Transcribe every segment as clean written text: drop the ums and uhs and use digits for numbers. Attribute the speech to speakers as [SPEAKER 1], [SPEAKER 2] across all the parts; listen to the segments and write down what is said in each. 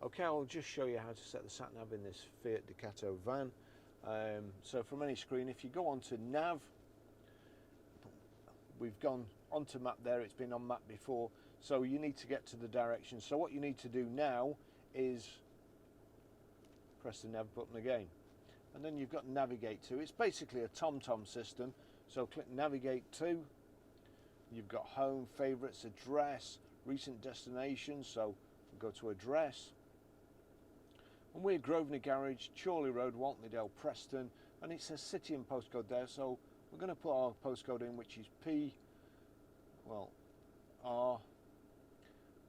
[SPEAKER 1] Okay, I'll just show you how to set the sat nav in this Fiat Ducato van. So from any screen, if you go onto nav, we've gone onto map there, it's been on map before, so you need to get to the direction. So what you need to do now is press the nav button again, and then you've got navigate to. It's basically a TomTom system, so click navigate to. You've got home, favorites, address, recent destinations, so go to address. And we're Grosvenor Garage, Chorley Road, Waltleydale, Preston, and it says city and postcode there, so we're going to put our postcode in, which is R.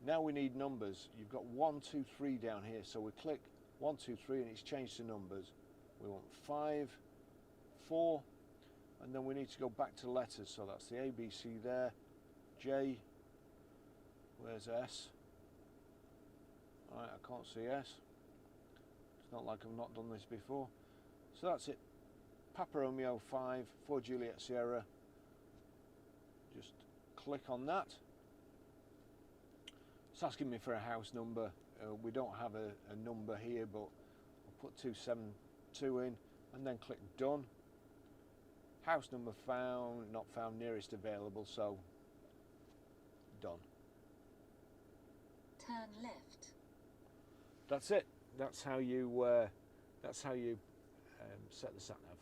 [SPEAKER 1] Now we need numbers. You've got 1, 2, 3 down here, so we click 1, 2, 3 and it's changed to numbers. We want 5, 4, and then we need to go back to letters, so that's the A, B, C there, J, where's S? Alright, I can't see S. It's not like I've not done this before. So that's it. Papa Romeo 5, 4 Juliet Sierra. Just click on that. It's asking me for a house number. We don't have a number here, but I'll put 272 in and then click done. House number found, not found, nearest available, so done.
[SPEAKER 2] Turn left.
[SPEAKER 1] That's it. That's how you set the sat nav.